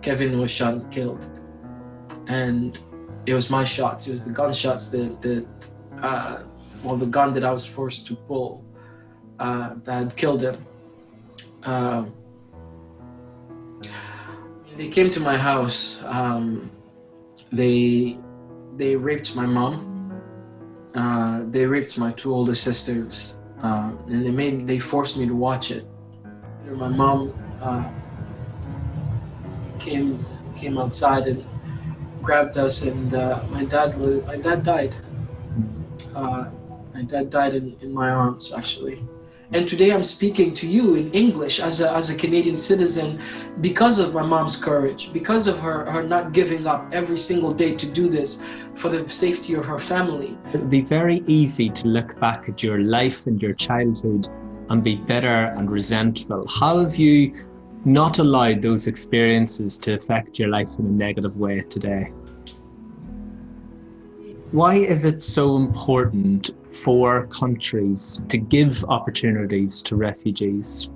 Kevin was shot and killed. And it was my shots. It was the gunshots the gun that I was forced to pull that had killed him. They came to my house. They raped my mom. They raped my two older sisters, and they forced me to watch it. My mom came outside and grabbed us, and my dad died. My dad died in my arms, actually. And today I'm speaking to you in English as a Canadian citizen because of my mom's courage, because of her not giving up every single day to do this for the safety of her family. It would be very easy to look back at your life and your childhood and be bitter and resentful. How have you not allowed those experiences to affect your life in a negative way today? Why is it so important for countries to give opportunities to refugees?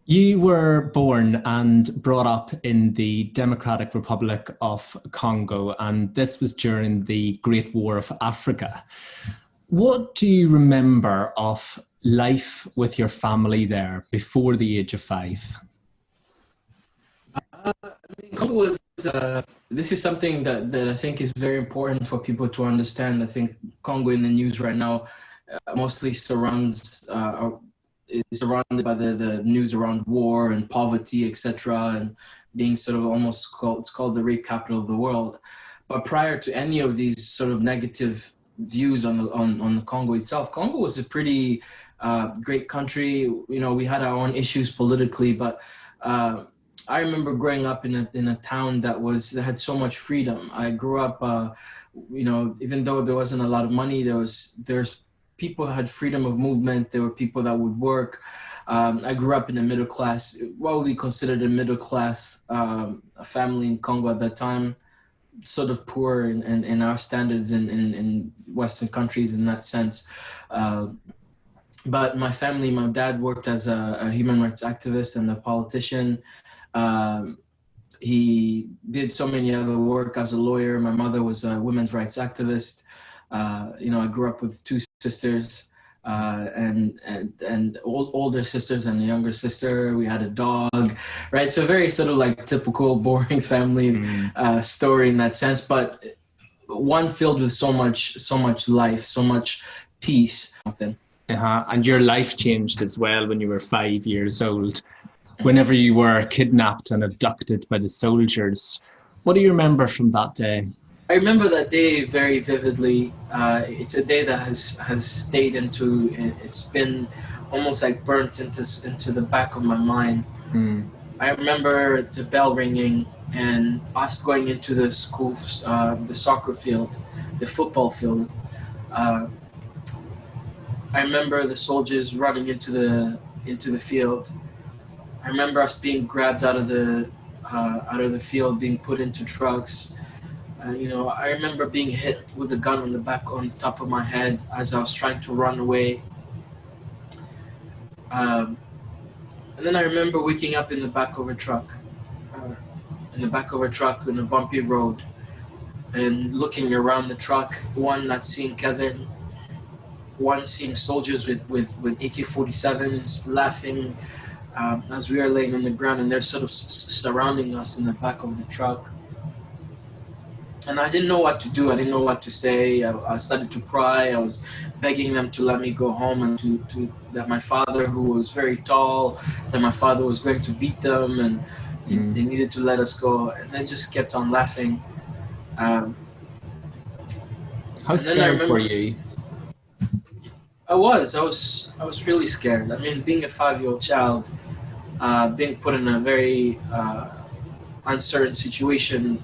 You were born and brought up in the Democratic Republic of Congo, and this was during the Great War of Africa. What do you remember of life with your family there before the age of 5? Congo was, this is something that I think is very important for people to understand. I think Congo in the news right now mostly is surrounded by the news around war and poverty, etc., and being sort of it's called the rape capital of the world. But prior to any of these sort of negative views on the Congo itself, Congo was a pretty great country. You know, we had our own issues politically, but I remember growing up in a town that had so much freedom. I grew up, you know, even though there wasn't a lot of money, there's people had freedom of movement. There were people that would work. I grew up in a middle class, what we considered a middle class family in Congo at that time, sort of poor in our standards in Western countries in that sense. But my family, my dad worked as a human rights activist and a politician. He did so many other work as a lawyer. My mother was a women's rights activist. You know, I grew up with two sisters, and older sisters and a younger sister. We had a dog, right? So very sort of like typical boring family story in that sense, but one filled with so much life, so much peace. And your life changed as well when you were 5 years old, whenever you were kidnapped and abducted by the soldiers. What do you remember from that day? I remember that day very vividly. It's a day that has stayed it's been almost like burnt into the back of my mind. I remember the bell ringing and us going into the school, the soccer field, the football field. I remember the soldiers running into the field. I remember us being grabbed out of the field, being put into trucks. You know, I remember being hit with a gun on the top of my head as I was trying to run away. And then I remember waking up in the back of a truck, in a bumpy road, and looking around the truck, one not seeing Kevin, one seeing soldiers with AK-47s laughing as we are laying on the ground, and they're sort of surrounding us in the back of the truck. And I didn't know what to do. I didn't know what to say. I started to cry. I was begging them to let me go home, and that my father, who was very tall, that my father was going to beat them, and they needed to let us go. And they just kept on laughing. How scared were you? I was really scared. I mean, being a 5-year-old child, being put in a very uncertain situation,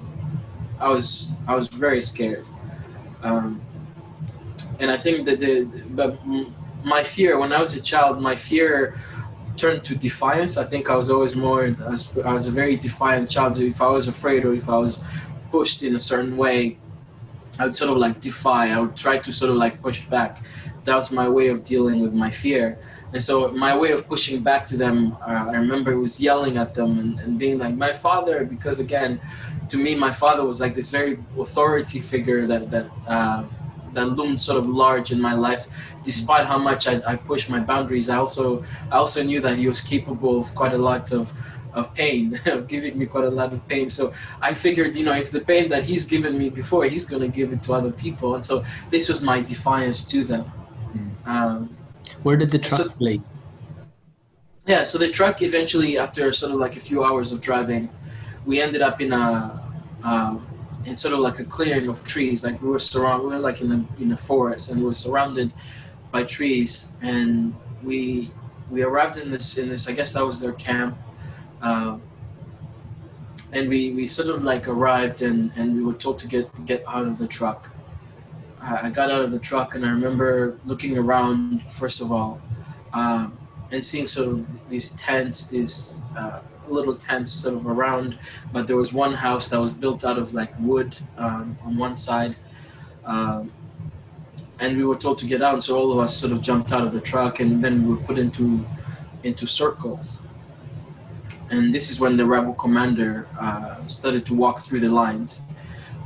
I was very scared, and I think that my fear when I was a child, my fear turned to defiance. I think I was always I was a very defiant child. If I was afraid or if I was pushed in a certain way, I would sort of like defy. I would try to sort of like push back. That was my way of dealing with my fear. And so my way of pushing back to them, I remember it was yelling at them and being like, my father, because again, to me, my father was like this very authority figure that loomed sort of large in my life. Despite how much I pushed my boundaries, I also knew that he was capable of quite a lot of pain, of giving me quite a lot of pain. So I figured, if the pain that he's given me before, he's going to give it to other people. And so this was my defiance to them. Where did the truck lead? Yeah, so the truck eventually, after sort of like a few hours of driving, we ended up in sort of like a clearing of trees. Like we were like in a forest, and we were surrounded by trees. And we arrived in this, I guess that was their camp. And we sort of like arrived, and we were told to get out of the truck. I got out of the truck, and I remember looking around first of all, and seeing sort of these tents, these little tents sort of around. But there was one house that was built out of like wood on one side, and we were told to get out. So all of us sort of jumped out of the truck, and then we were put into circles. And this is when the rebel commander started to walk through the lines.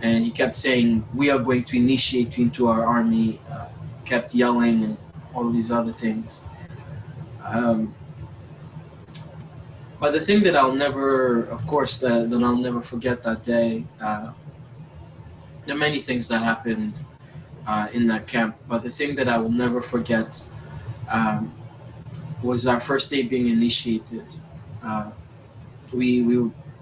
And he kept saying, we are going to initiate you into our army, kept yelling and all these other things. But the thing that I'll never, of course, that I'll never forget that day, there are many things that happened in that camp, but the thing that I will never forget was our first day being initiated.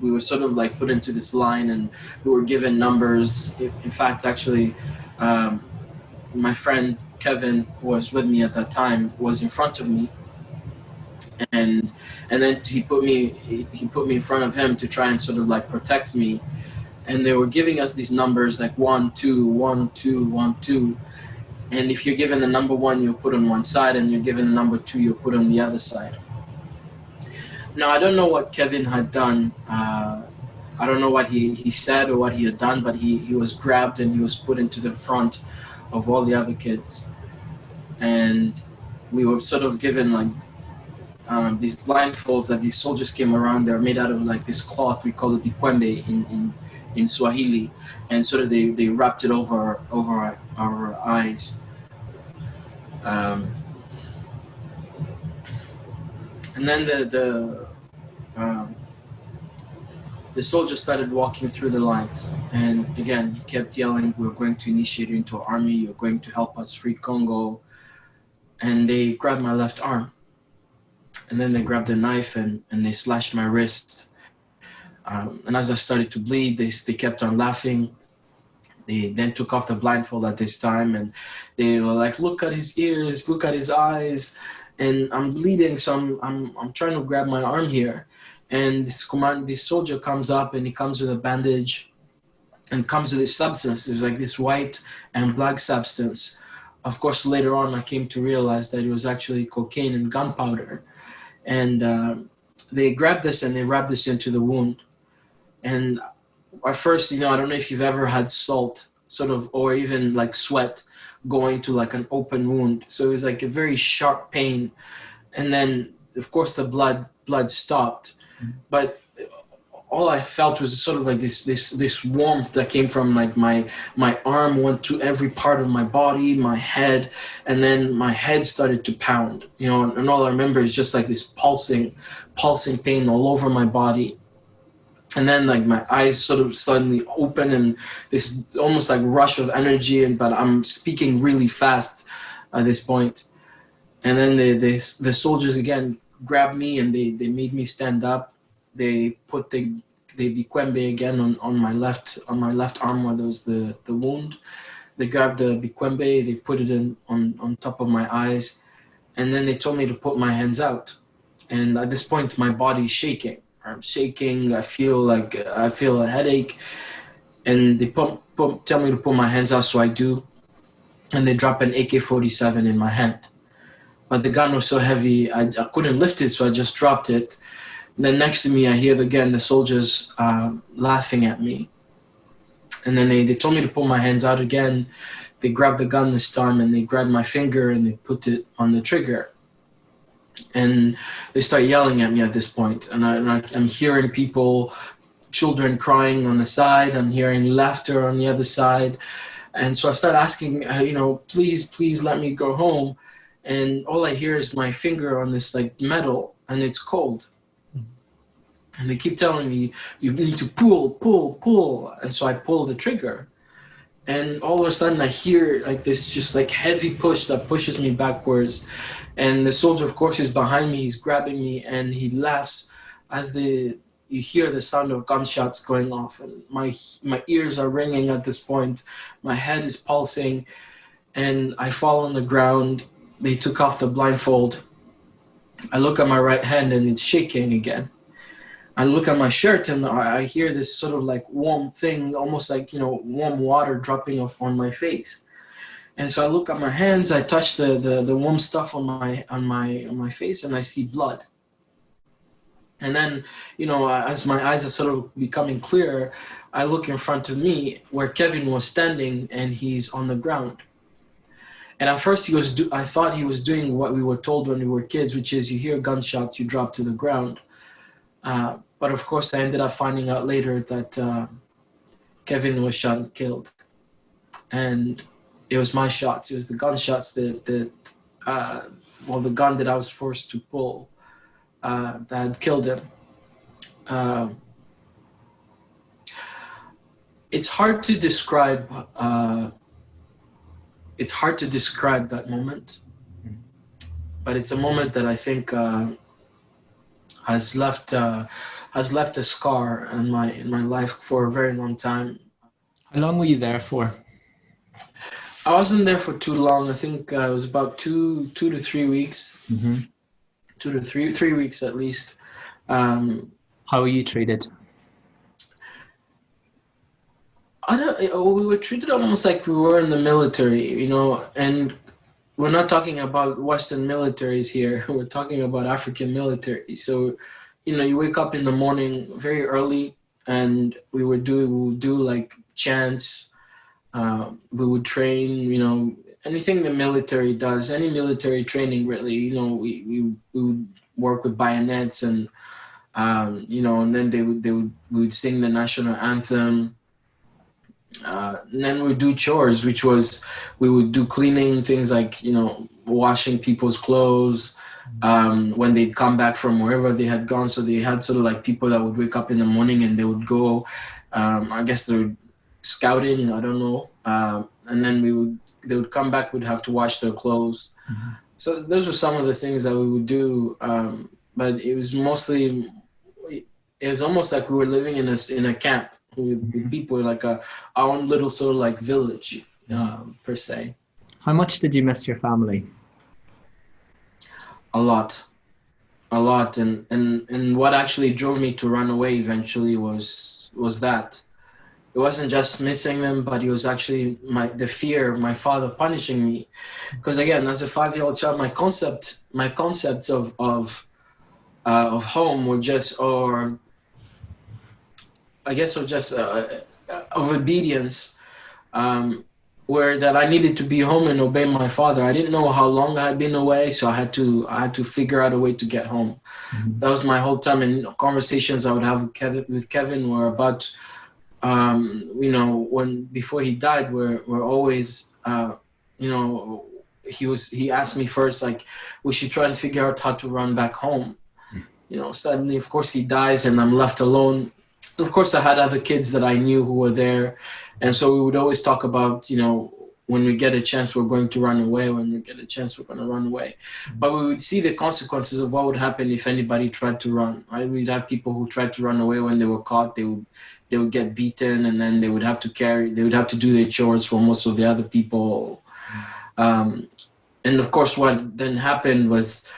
We were sort of like put into this line, and we were given numbers. In fact, actually, my friend Kevin, who was with me at that time, was in front of me, and then he put me in front of him to try and sort of like protect me. And they were giving us these numbers like 1, 2, 1, 2, 1, 2. And if you're given the number 1, you're put on one side, and you're given the number 2, you're put on the other side. Now, I don't know what Kevin had done. I don't know what he said or what he had done, but he was grabbed and he was put into the front of all the other kids. And we were sort of given like these blindfolds that these soldiers came around. They're made out of like this cloth. We call it bikwembe in Swahili. And sort of they wrapped it over our eyes. And then the soldier started walking through the lines, and again he kept yelling, "We're going to initiate you into our army. You're going to help us free Congo." And they grabbed my left arm, and then they grabbed a knife and they slashed my wrist. And as I started to bleed, they kept on laughing. They then took off the blindfold at this time, and they were like, "Look at his ears, look at his eyes." And I'm bleeding, so I'm trying to grab my arm here. And this soldier comes up, and he comes with a bandage and comes with this substance. It was like this white and black substance. Of course, later on, I came to realize that it was actually cocaine and gunpowder. And they grabbed this and they wrapped this into the wound. And at first, I don't know if you've ever had salt sort of, or even like sweat going to like an open wound. So it was like a very sharp pain. And then, of course, the blood stopped. But all I felt was sort of like this warmth that came from like my arm went to every part of my body, my head, and then my head started to pound, and all I remember is just like this pulsing pain all over my body. And then like my eyes sort of suddenly open, and this almost like rush of energy, but I'm speaking really fast at this point. And then the soldiers again grabbed me, and they made me stand up. They put the bikwembe again on my left arm where there was the wound. They grabbed the bikwembe, they put it on top of my eyes, and then they told me to put my hands out. And at this point, my body is shaking. I'm shaking. I feel a headache, and they tell me to put my hands out, so I do. And they drop an AK-47 in my hand. But the gun was so heavy, I couldn't lift it, so I just dropped it. And then next to me, I hear again the soldiers laughing at me. And then they told me to pull my hands out again. They grabbed the gun this time, and they grabbed my finger and they put it on the trigger. And they start yelling at me at this point. And I'm hearing people, children crying on the side. I'm hearing laughter on the other side. And so I start asking, please let me go home. And all I hear is my finger on this like metal, and it's cold. And they keep telling me, you need to pull. And so I pull the trigger. And all of a sudden I hear like this just like heavy push that pushes me backwards. And the soldier, of course, is behind me. He's grabbing me, and he laughs as you hear the sound of gunshots going off. And my ears are ringing at this point. My head is pulsing, and I fall on the ground. They took off the blindfold. I look at my right hand, and it's shaking again. I look at my shirt, and I hear this sort of like warm thing, almost like, warm water dropping off on my face. And so I look at my hands, I touch the warm stuff on my face, and I see blood. And then, as my eyes are sort of becoming clearer, I look in front of me where Kevin was standing, and he's on the ground. And at first I thought he was doing what we were told when we were kids, which is you hear gunshots, you drop to the ground. But of course, I ended up finding out later that Kevin was shot and killed. And it was my shots. It was the gunshots the gun that I was forced to pull that had killed him. It's hard to describe. It's hard to describe that moment, but it's a moment that I think has left a scar in my life for a very long time. How long were you there for? I wasn't there for too long. I think it was about 2 to 3 weeks. Mm-hmm. 2 to 3 weeks at least. How were you treated? We were treated almost like we were in the military, and we're not talking about Western militaries here. We're talking about African military. So, you wake up in the morning very early, and we would do like chants. We would train, anything the military does, any military training really, we would work with bayonets and, and then we would sing the national anthem. And then we would do chores, which was, we would do cleaning, things like, washing people's clothes, when they'd come back from wherever they had gone. So they had sort of like people that would wake up in the morning and they would go, I guess they would scouting, I don't know. And then they would come back, we'd have to wash their clothes. Mm-hmm. So those were some of the things that we would do. But it was almost like we were living in a camp with people, like our own little sort of like village, per se. How much did you miss your family? A lot. And what actually drove me to run away eventually was that. It wasn't just missing them, but it was actually the fear of my father punishing me. Because again, as a 5-year-old child, my concepts of home were just, of obedience, where that I needed to be home and obey my father. I didn't know how long I had been away, so I had to figure out a way to get home. Mm-hmm. That was my whole time. And conversations I would have with Kevin were about, before he died, we're always, he asked me first, like, we should try and figure out how to run back home. Suddenly, of course, he dies and I'm left alone. Of course, I had other kids that I knew who were there. And so we would always talk about, when we get a chance, we're going to run away. When we get a chance, we're going to run away. Mm-hmm. But we would see the consequences of what would happen if anybody tried to run. Right? We'd have people who tried to run away. When they were caught, they would get beaten, and then they would have to do their chores for most of the other people. And of course, what then happened was,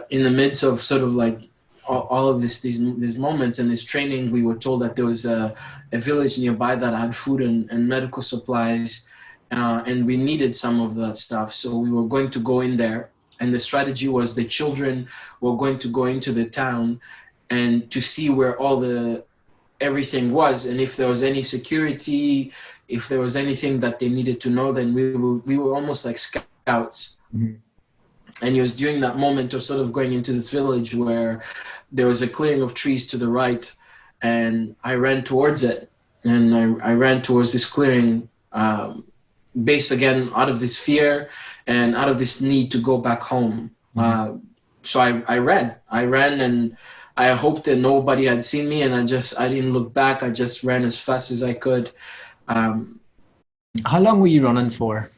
in the midst of sort of like all of these moments and this training, we were told that there was a village nearby that had food and medical supplies, and we needed some of that stuff. So we were going to go in there, and the strategy was the children were going to go into the town and to see where all the everything was, and if there was any security, if there was anything that they needed to know, then we were almost like scouts. Mhm. And it was during that moment of sort of going into this village where there was a clearing of trees to the right, and I ran towards it, and I ran towards this clearing, based again out of this fear and out of this need to go back home. So I ran, and I hoped that nobody had seen me, and I didn't look back. I just ran as fast as I could. How long were you running for?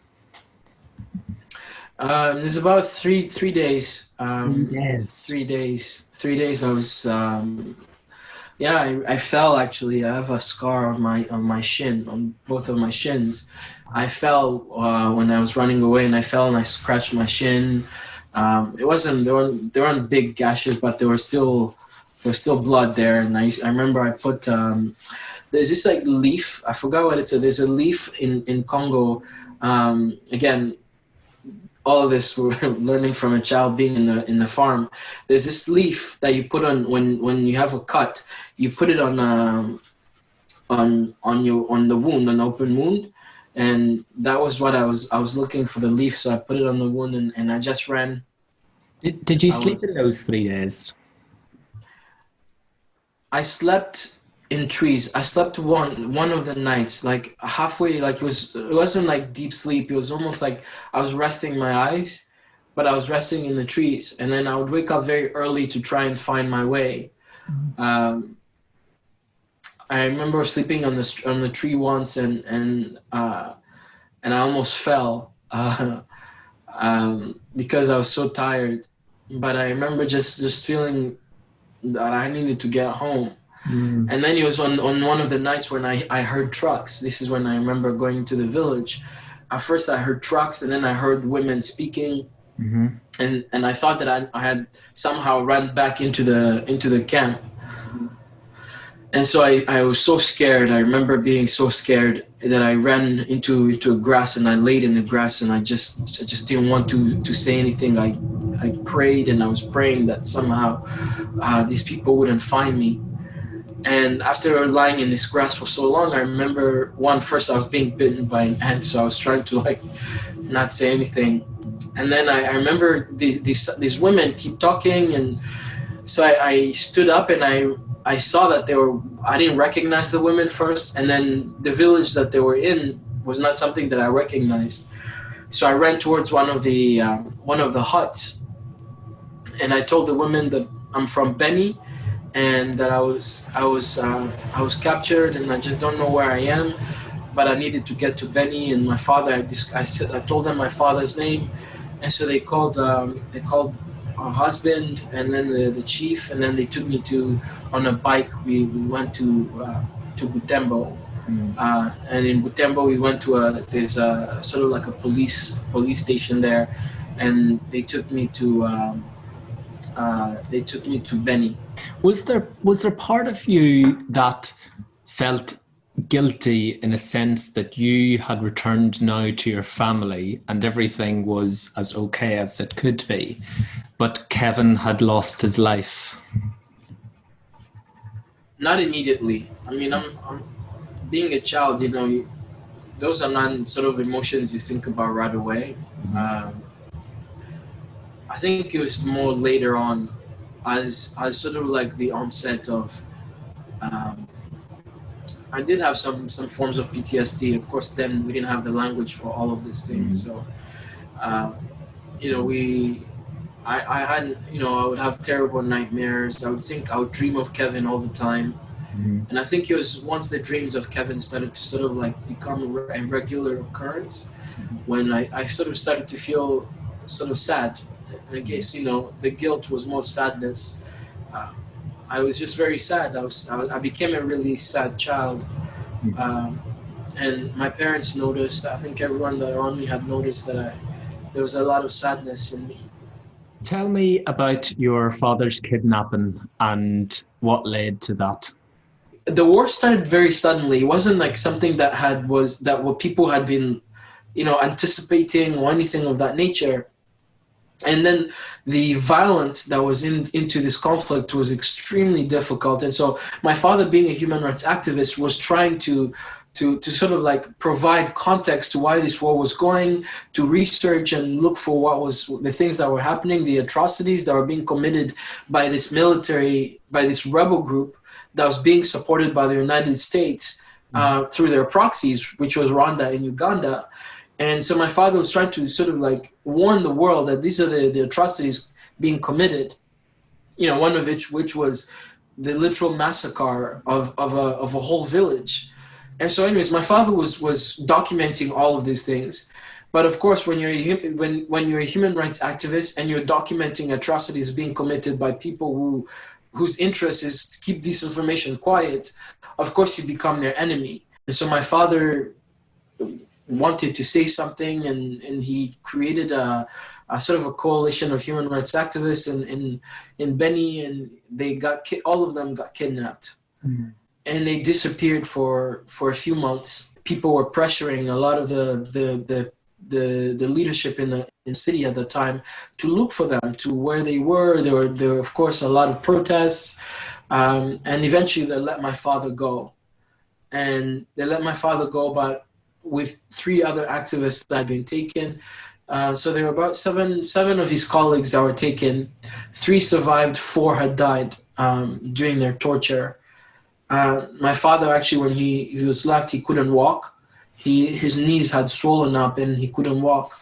It was about three days. 3 days. 3 days. 3 days. I was, I fell actually. I have a scar on my shin, on both of my shins. I fell when I was running away, and I fell and I scratched my shin. It wasn't, there weren't big gashes, but there was still blood there. And I remember I put, there's this like leaf, I forgot what it said. There's a leaf in Congo. Again, all of this we're learning from a child being in the farm. There's this leaf that you put on when you have a cut. You put it on the wound, an open wound, and that was what I was looking for, the leaf. So I put it on the wound, and I just ran. Did you sleep in those 3 days? I slept in trees. I slept one of the nights, like halfway, like it wasn't like deep sleep. It was almost like I was resting my eyes, but I was resting in the trees. And then I would wake up very early to try and find my way. I remember sleeping on the tree once, and I almost fell because I was so tired. But I remember just feeling that I needed to get home. And then it was on one of the nights when I heard trucks. This is when I remember going to the village. At first I heard trucks, and then I heard women speaking. And I thought that I had somehow run back into the camp. And so I was so scared. I remember being so scared that I ran into grass, and I laid in the grass, and I just didn't want to say anything. I prayed, and I was praying that somehow these people wouldn't find me. And after lying in this grass for so long, I remember first I was being bitten by an ant, so I was trying to like not say anything. And then I remember these women keep talking, and so I stood up, and I saw that I didn't recognize the women first, and then the village that they were in was not something that I recognized. So I ran towards one of the huts, and I told the women that I'm from Beni, and that I was captured, and I just don't know where I am, but I needed to get to Beni. And my father, I told them my father's name, and so they called our husband, and then the chief, and then they took me on a bike. We went to Butembo, and in Butembo we went to there's a sort of like a police station there, and they took me to Beni. Was there part of you that felt guilty in a sense that you had returned now to your family and everything was as okay as it could be, but Kevin had lost his life? Not immediately. I mean, I'm being a child, those are not sort of emotions you think about right away. I think it was more later on, as sort of like the onset of, I did have some forms of PTSD. Of course, then we didn't have the language for all of these things. So, I had, I would have terrible nightmares. I would dream of Kevin all the time. And I think it was once the dreams of Kevin started to sort of like become a regular occurrence, when I sort of started to feel sort of sad. And I guess, the guilt was more sadness. I was just very sad. I became a really sad child. And my parents noticed, I think everyone that around me had noticed that there was a lot of sadness in me. Tell me about your father's kidnapping and what led to that. The war started very suddenly. It wasn't like something that what people had been, anticipating or anything of that nature. And then the violence that was into this conflict was extremely difficult. And so my father, being a human rights activist, was trying to sort of like provide context to why this war was going, to research and look for what was the things that were happening, the atrocities that were being committed by this military, by this rebel group that was being supported by the United States through their proxies, which was Rwanda and Uganda. And so my father was trying to sort of like warn the world that these are the atrocities being committed, one of which was the literal massacre of a whole village. And so anyways, my father was documenting all of these things. But of course, when you're a human rights activist and you're documenting atrocities being committed by people whose interest is to keep this information quiet, of course you become their enemy. And so my father wanted to say something, and he created a sort of a coalition of human rights activists in Beni, and all of them got kidnapped. And they disappeared for a few months. People were pressuring a lot of the leadership in the city at the time to look for them, to where they were. There were of course a lot of protests, and eventually they let my father go. And they let my father go, but with 3 other activists that had been taken. So there were about seven of his colleagues that were taken. 3 survived, 4 had died during their torture. My father, actually, when he was left, he couldn't walk. His knees had swollen up and he couldn't walk.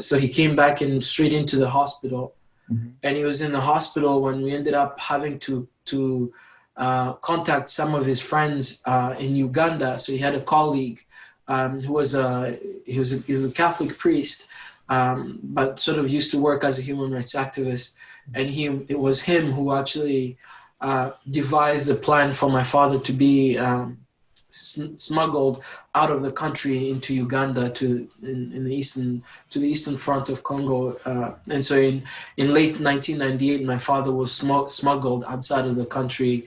So he came back and straight into the hospital. And he was in the hospital when we ended up having to contact some of his friends in Uganda. So he had a colleague who was a Catholic priest, but sort of used to work as a human rights activist. And it was him who actually devised a plan for my father to be smuggled out of the country into Uganda to the eastern front of Congo. And so in late 1998, my father was smuggled outside of the country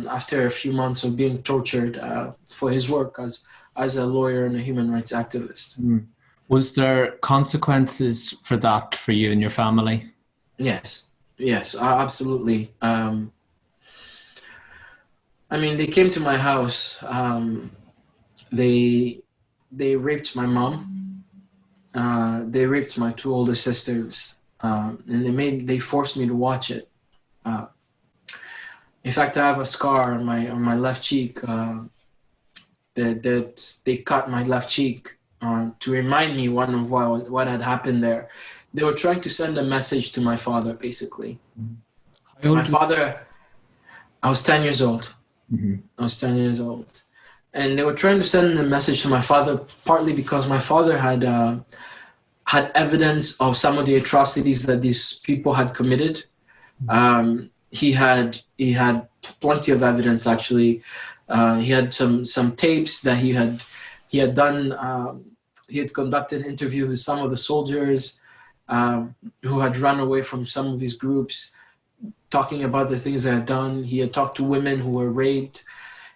after a few months of being tortured for his work as a lawyer and a human rights activist. Was there consequences for that for you and your family? Yes, absolutely. I mean, they came to my house. They raped my mom. They raped my 2 older sisters, and they forced me to watch it. In fact, I have a scar on my left cheek. That they cut my left cheek to remind me of what had happened there. They were trying to send a message to my father, basically. My father, I was 10 years old. I was 10 years old. And they were trying to send a message to my father, partly because my father had evidence of some of the atrocities that these people had committed. He had plenty of evidence, actually. He had some tapes that he had done. He had conducted interviews with some of the soldiers who had run away from some of these groups, talking about the things they had done. He had talked to women who were raped.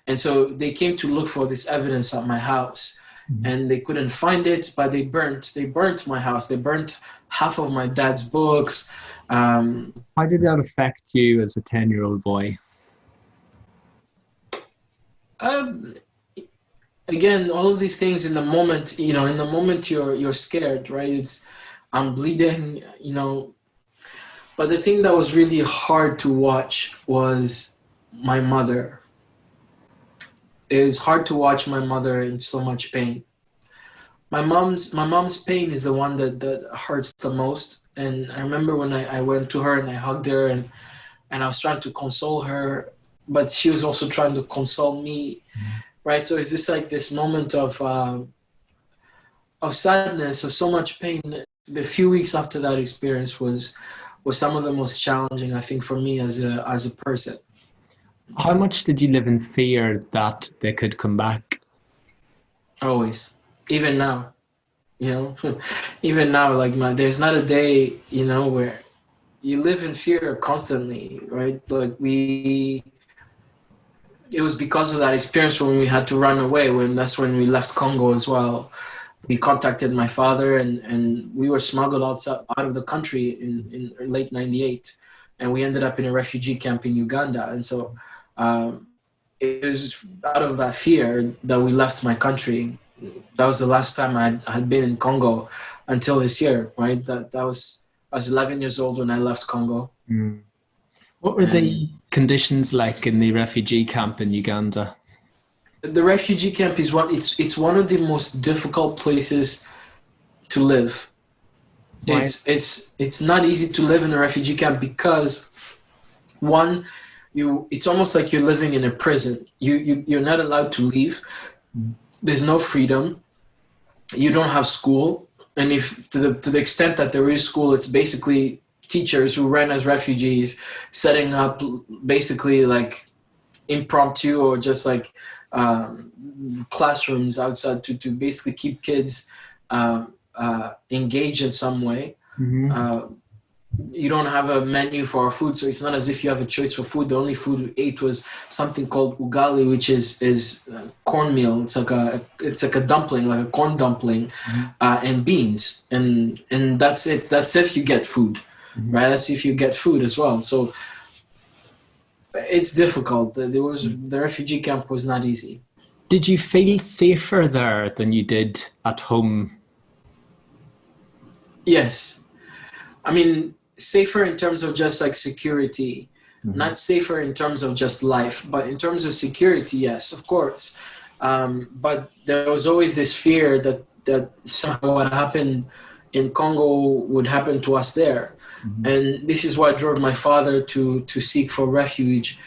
And so they came to look for this evidence at my house. And they couldn't find it, but they burnt my house. They burnt half of my dad's books. How did that affect you as a 10-year-old boy? Again, all of these things in the moment, you're scared, right? I'm bleeding, But the thing that was really hard to watch was my mother. It was hard to watch my mother in so much pain. My mom's pain is the one that hurts the most. And I remember when I went to her and I hugged her and I was trying to console her, but she was also trying to console me, right? So it's just like this moment of sadness, of so much pain. The few weeks after that experience was some of the most challenging, I think, for me as a person. How much did you live in fear that they could come back? Always, even now, even now, like there's not a day, where you live in fear constantly, right? Like it was because of that experience when we had to run away, that's when we left Congo as well. we contacted my father, and we were smuggled out of the country in late '98, and we ended up in a refugee camp in Uganda. And so it was out of that fear that we left my country. That was the last time I had been in Congo until this year, right? I was 11 years old when I left Congo. Mm. What were the conditions like in the refugee camp in Uganda? The refugee camp is it's one of the most difficult places to live. Right. It's not easy to live in a refugee camp because one, it's almost like you're living in a prison. You're not allowed to leave. There's no freedom. You don't have school, and if to the extent that there is school, it's basically teachers who ran as refugees setting up basically like impromptu or just like classrooms outside to basically keep kids engaged in some way. Mm-hmm. You don't have a menu for our food, so it's not as if you have a choice for food. The only food we ate was something called ugali, which is cornmeal. It's like a dumpling, like a corn dumpling, mm-hmm. And beans, and that's it. That's if you get food, mm-hmm. right? That's if you get food as well. So it's difficult. The refugee camp was not easy. Did you feel safer there than you did at home? Yes, I mean, safer in terms of just like security, mm-hmm. not safer in terms of just life, but in terms of security, yes, of course. But there was always this fear that somehow what happened in Congo would happen to us there. Mm-hmm. And this is what drove my father to seek for refuge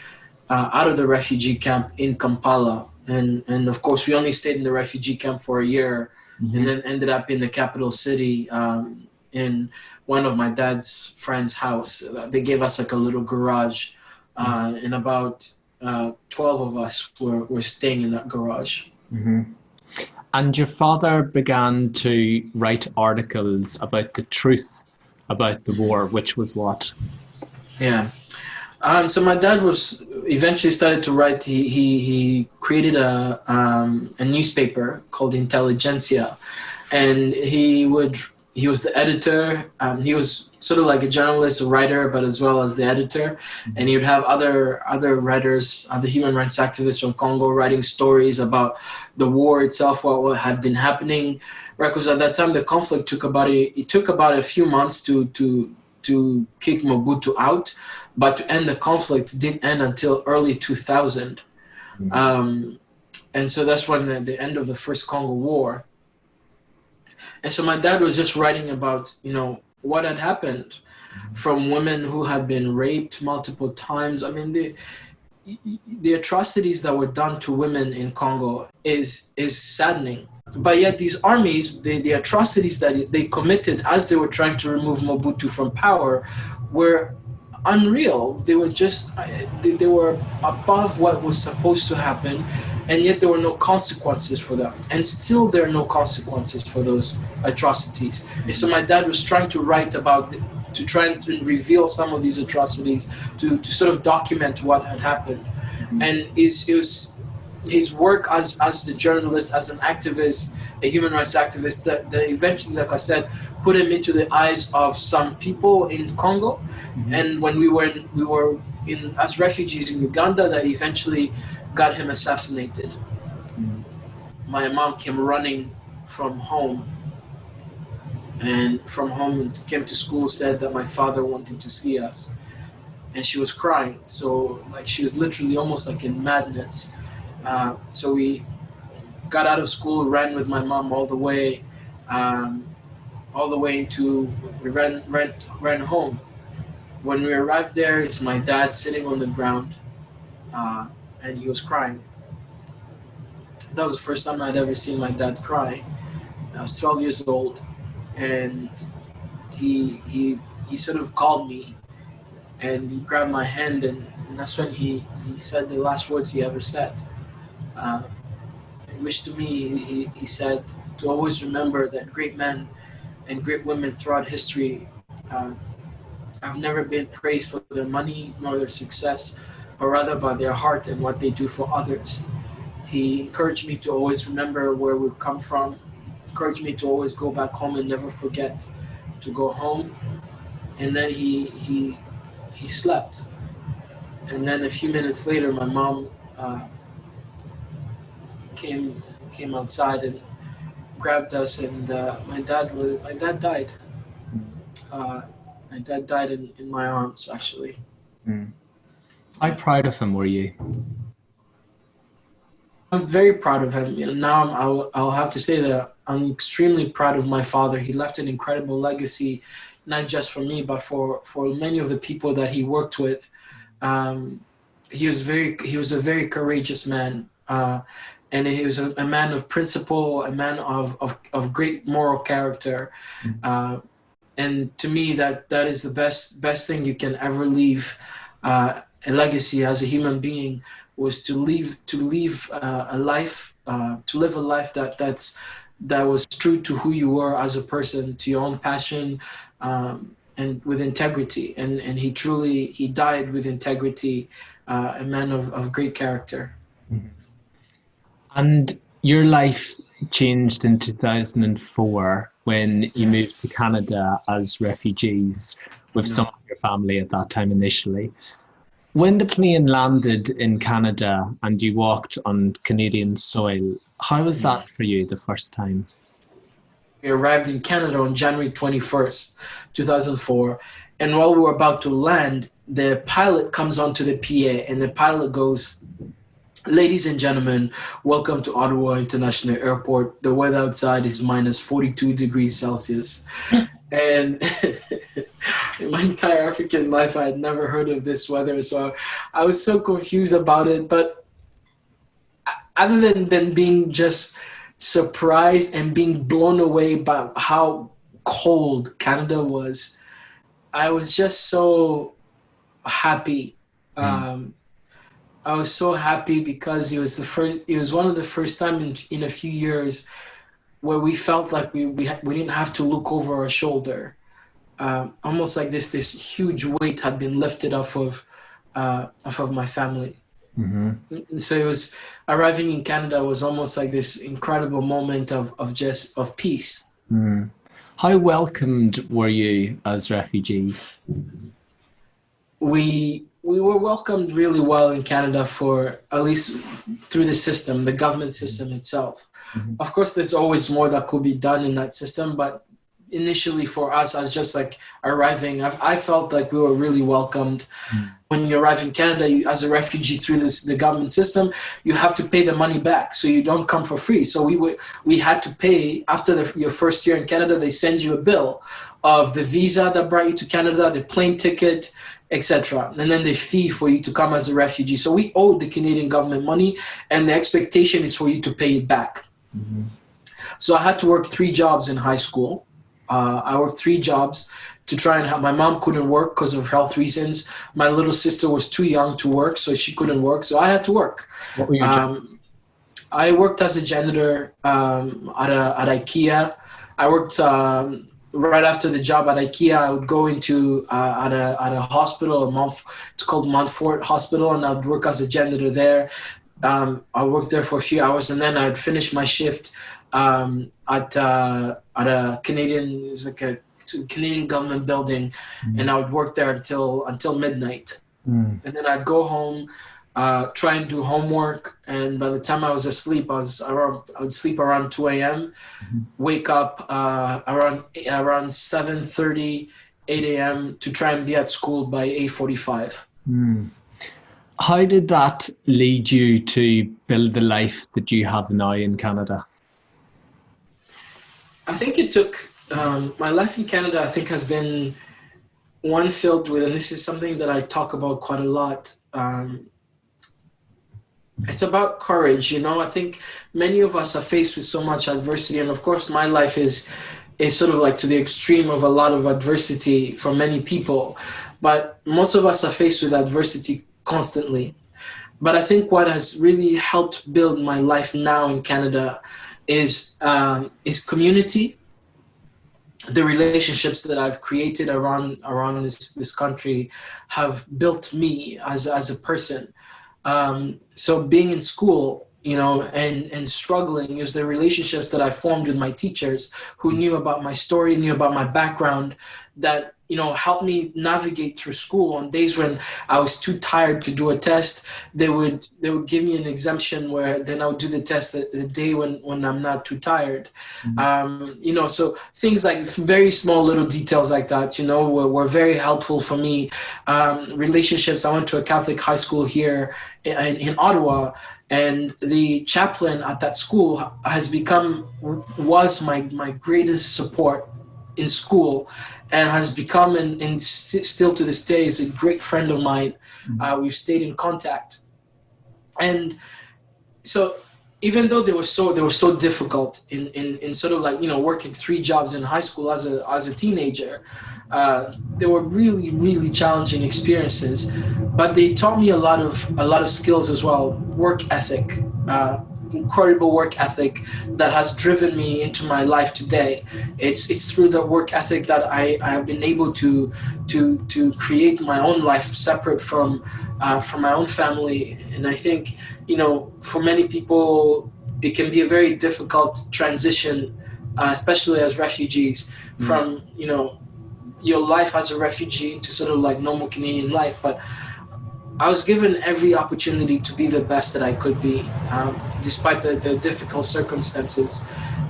out of the refugee camp in Kampala. And of course, we only stayed in the refugee camp for a year, mm-hmm. and then ended up in the capital city in one of my dad's friend's house. They gave us like a little garage, and about 12 of us were staying in that garage. Mm-hmm. And your father began to write articles about the truth about the war, which was what? Yeah. So my dad eventually started to write. He created a newspaper called Intelligentsia, and he was the editor. He was sort of like a journalist, a writer, but as well as the editor. Mm-hmm. And he would have other writers, other human rights activists from Congo writing stories about the war itself, what had been happening. Right, because at that time the conflict took about a few months to kick Mobutu out, but to end the conflict didn't end until early 2000. Mm-hmm. And so that's when the end of the first Congo War. And so my dad was just writing about, what had happened, mm-hmm. from women who had been raped multiple times. I mean, the atrocities that were done to women in Congo is saddening. But yet these armies, the atrocities that they committed as they were trying to remove Mobutu from power were unreal. They were they were above what was supposed to happen, and yet there were no consequences for them. And still there are no consequences for those atrocities. And so my dad was trying to write about, to try and reveal some of these atrocities, to sort of document what had happened. And it was his work as the journalist, as an activist, a human rights activist, that eventually, like I said, put him into the eyes of some people in Congo. Mm-hmm. And when we were as refugees in Uganda, that eventually got him assassinated. Mm-hmm. My mom came running from home, and came to school, said that my father wanted to see us, and she was crying. So like she was literally almost like in madness. So we got out of school, ran with my mom all the way we ran home. When we arrived there, it's my dad sitting on the ground, and he was crying. That was the first time I'd ever seen my dad cry. I was 12 years old, and he sort of called me, and he grabbed my hand, and that's when he said the last words he ever said. In which to me, he said to always remember that great men and great women throughout history have never been praised for their money nor their success, but rather by their heart and what they do for others. He encouraged me to always remember where we've come from, encouraged me to always go back home and never forget to go home. And then he slept. And then a few minutes later, my mom came came outside and grabbed us, and my dad died. Uh, my dad died in my arms, actually. Mm. How proud of him were you? I'm very proud of him. You know, now I'll have to say that I'm extremely proud of my father. He left an incredible legacy, not just for me, but for many of the people that he worked with. He was a very courageous man, and he was a man of principle, a man of great moral character. And to me, that is the best thing you can ever leave, a legacy as a human being, was to live a life that was true to who you were as a person, to your own passion, and with integrity. And he died with integrity, a man of great character. And your life changed in 2004 when you moved to Canada as refugees with some of your family at that time initially. When the plane landed in Canada and you walked on Canadian soil, how was that for you the first time? We arrived in Canada on January 21st, 2004. And while we were about to land, the pilot comes onto the PA, and the pilot goes, "Ladies and gentlemen, welcome to Ottawa International Airport. The weather outside is minus 42 degrees Celsius." And in my entire African life, I had never heard of this weather. So I was so confused about it. But other than being just surprised and being blown away by how cold Canada was, I was just so happy. I was so happy because it was one of the first time in a few years where we felt like we didn't have to look over our shoulder. Almost like this huge weight had been lifted off of my family. Mm-hmm. So it was, arriving in Canada was almost like this incredible moment of peace. Mm. How welcomed were you as refugees? We were welcomed really well in Canada, for at least through the system, the government system itself. Mm-hmm. Of course, there's always more that could be done in that system, but initially for us, as just like arriving, I felt like we were really welcomed. Mm-hmm. When you arrive in Canada, as a refugee through the government system, you have to pay the money back, so you don't come for free. So we had to pay after your first year in Canada. They send you a bill of the visa that brought you to Canada, the plane ticket, etc., and then the fee for you to come as a refugee. So we owed the Canadian government money, and the expectation is for you to pay it back. Mm-hmm. So I had to work 3 jobs in high school. I worked 3 jobs to try and help. My mom couldn't work because of health reasons. My little sister was too young to work, so she couldn't work. So I had to work. What were your jobs? I worked as a janitor at IKEA. I worked right after the job at IKEA. I would go into at a hospital, it's called Montfort Hospital, and I would work as a janitor there. I worked there for a few hours, and then I'd finish my shift at a Canadian, it was like a Canadian government building, and I would work there until midnight. And then I'd go home, try and do homework, and by the time I was asleep, I would sleep around 2 a.m., wake up around 7:30, 8 a.m. to try and be at school by 8:45. How did that lead you to build the life that you have now in Canada? I think it took, my life in Canada, I think, has been one filled with, and this is something that I talk about quite a lot, it's about courage. You know, I think many of us are faced with so much adversity, and of course my life is sort of like to the extreme of a lot of adversity for many people, but most of us are faced with adversity constantly. But I think what has really helped build my life now in Canada is community. The relationships that I've created around this country have built me as a person. So being in school, and struggling. It was the relationships that I formed with my teachers who knew about my story, knew about my background, that helped me navigate through school. On days when I was too tired to do a test, they would give me an exemption where then I would do the test the day when I'm not too tired. So things like very small little details like that, were very helpful for me. Relationships. I went to a Catholic high school here in Ottawa, and the chaplain at that school was my greatest support in school, and has become and still to this day is a great friend of mine. We've stayed in contact, and so even though they were so difficult in sort of like working 3 jobs in high school as a teenager, they were really, really challenging experiences, but they taught me a lot of skills as well. Work ethic, incredible work ethic that has driven me into my life today. It's through the work ethic that I have been able to create my own life separate from my own family. And I think for many people it can be a very difficult transition, especially as refugees, from your life as a refugee to sort of like normal Canadian life. But I was given every opportunity to be the best that I could be, despite the difficult circumstances,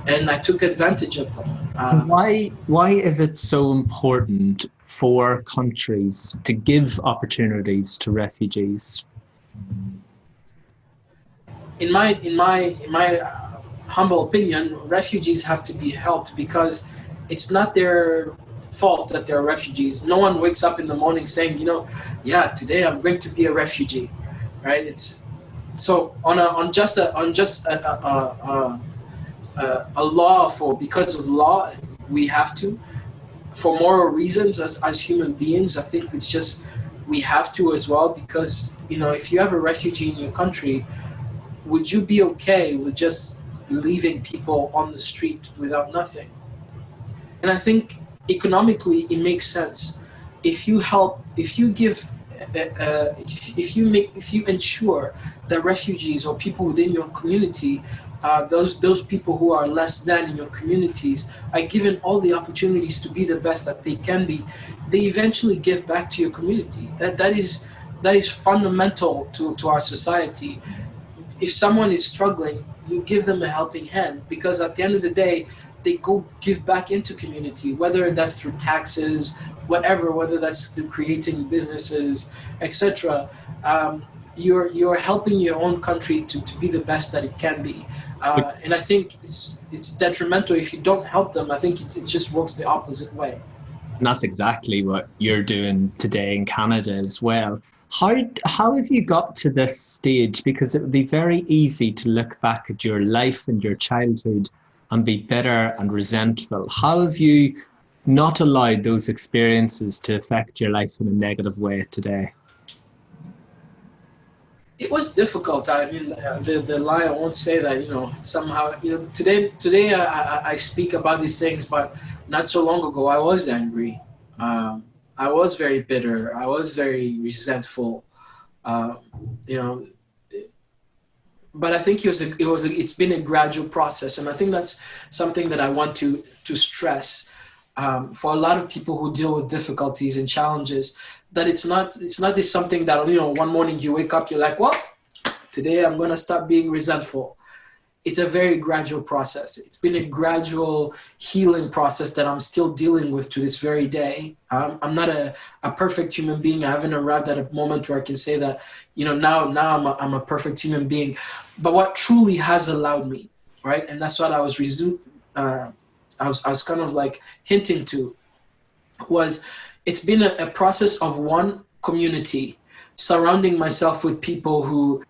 and I took advantage of them. Why is it so important for countries to give opportunities to refugees? In my humble opinion, refugees have to be helped because it's not their fault that they're refugees. No one wakes up in the morning saying, today I'm going to be a refugee, right? It's so a law because of law we have to. For moral reasons, as human beings, I think it's just we have to as well, because if you have a refugee in your country, would you be okay with just leaving people on the street without nothing? And I think economically it makes sense if you ensure that refugees or people within your community, those people who are less than in your communities, are given all the opportunities to be the best that they can be. They eventually give back to your community. That is fundamental to our society. If someone is struggling, you give them a helping hand, because at the end of the day, they go give back into community, whether that's through taxes, whether that's through creating businesses, etc. You're helping your own country to be the best that it can be. And I think it's detrimental if you don't help them. I think it just works the opposite way. And that's exactly what you're doing today in Canada as well. How have you got to this stage? Because it would be very easy to look back at your life and your childhood and be bitter and resentful. How have you not allowed those experiences to affect your life in a negative way today? It was difficult. I mean, the lie, I won't say that, somehow, today I speak about these things, but not so long ago, I was angry. I was very bitter. I was very resentful. But I think it's been a gradual process, and I think that's something that I want to stress for a lot of people who deal with difficulties and challenges. That it's not this something that one morning you wake up, you're like, well, today I'm gonna stop being resentful. It's a very gradual process. It's been a gradual healing process that I'm still dealing with to this very day. I'm not a perfect human being. I haven't arrived at a moment where I can say that, now I'm a perfect human being. But what truly has allowed me, right? And that's what I was kind of like hinting to, was it's been a process of one community, surrounding myself with people who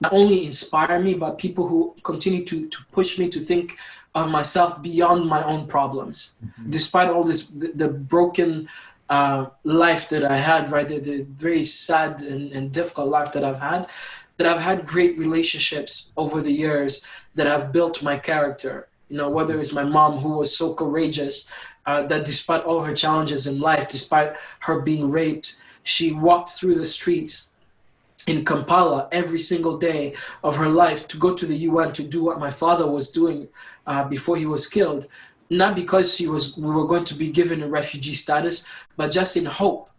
not only inspire me, but people who continue to push me to think of myself beyond my own problems. Mm-hmm. Despite all this, the broken life that I had, right? The very sad and difficult life that I've had great relationships over the years that have built my character. Whether it's my mom, who was so courageous, that despite all her challenges in life, despite her being raped, she walked through the streets in Kampala every single day of her life to go to the UN to do what my father was doing before he was killed, not because we were going to be given a refugee status, but just in hope,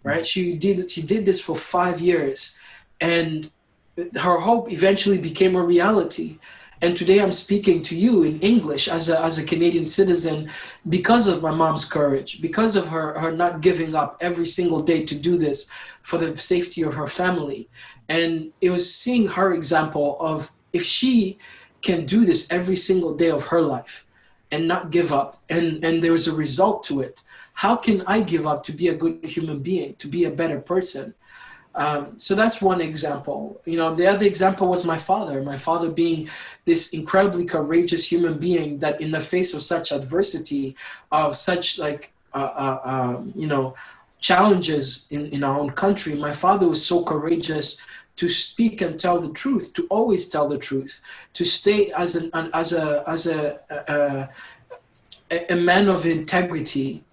right? She did this for 5 years, and her hope eventually became a reality. And today I'm speaking to you in English as a Canadian citizen because of my mom's courage, because of her not giving up every single day to do this for the safety of her family. And it was seeing her example of, if she can do this every single day of her life and not give up, and there was a result to it, how can I give up to be a good human being, to be a better person? So that's one example. The other example was my father being this incredibly courageous human being that in the face of such adversity, of such challenges in our own country, my father was so courageous to speak and tell the truth, to always tell the truth, to stay as a man of integrity,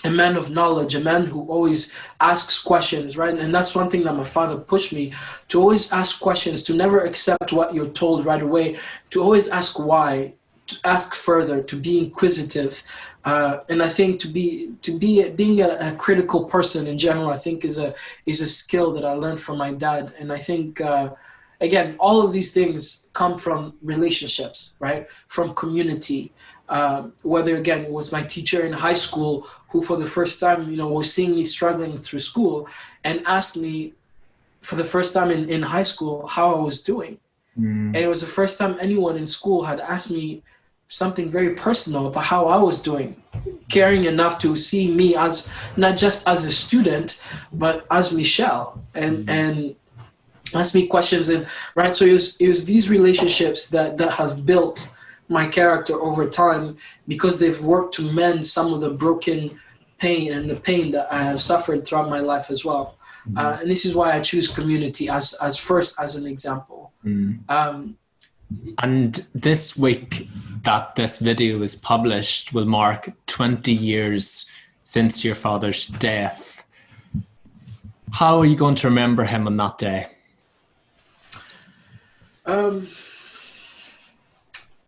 a man of knowledge, a man who always asks questions, right? And that's one thing that my father pushed me, to always ask questions, to never accept what you're told right away, to always ask why, to ask further, to be inquisitive. And I think being a critical person in general, I think is a skill that I learned from my dad. And I think, again, all of these things come from relationships, right? From community. Whether, again, it was my teacher in high school who for the first time, was seeing me struggling through school and asked me for the first time in high school how I was doing. And it was the first time anyone in school had asked me something very personal about how I was doing, caring enough to see me as not just as a student, but as Michel, and ask me questions. And right, so it was these relationships that have built my character over time, because they've worked to mend some of the broken pain and the pain that I have suffered throughout my life as well. And this is why I choose community as an example. And this week that this video was published will mark 20 years since your father's death. How are you going to remember him on that day?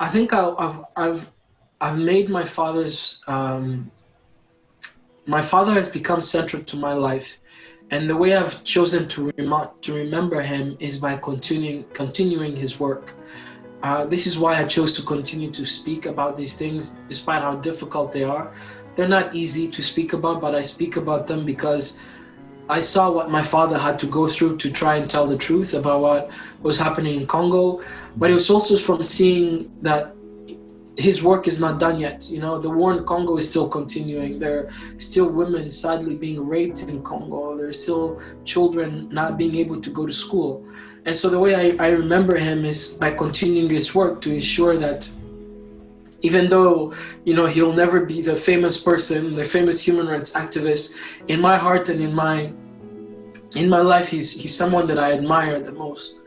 I think I've made my father's my father has become central to my life, and the way I've chosen to remember him is by continuing his work. This is why I chose to continue to speak about these things, despite how difficult they are. They're not easy to speak about, but I speak about them because I saw what my father had to go through to try and tell the truth about what was happening in Congo. But it was also from seeing that his work is not done yet. The war in Congo is still continuing. There are still women sadly being raped in Congo. There are still children not being able to go to school. And so the way I remember him is by continuing his work to ensure that even though, he'll never be the famous person, the famous human rights activist, in my heart and in my life, he's someone that I admire the most.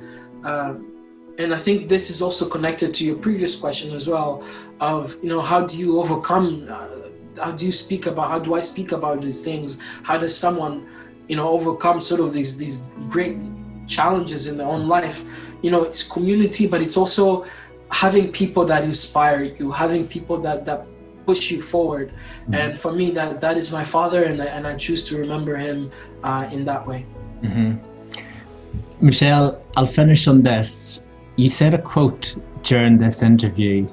And I think this is also connected to your previous question as well, of, how do you overcome, how do I speak about these things? How does someone, overcome sort of these great challenges in their own life? It's community, but it's also having people that inspire you, having people that push you forward. And for me, that is my father, and I choose to remember him in that way. Michel, I'll finish on this. You said a quote during this interview,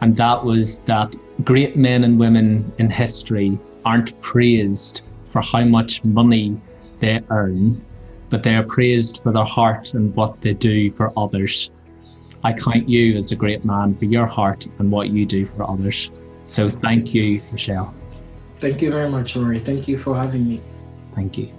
and that was that great men and women in history aren't praised for how much money they earn, but they are praised for their heart and what they do for others. I count you as a great man for your heart and what you do for others. So thank you, Michel. Thank you very much, Rory. Thank you for having me. Thank you.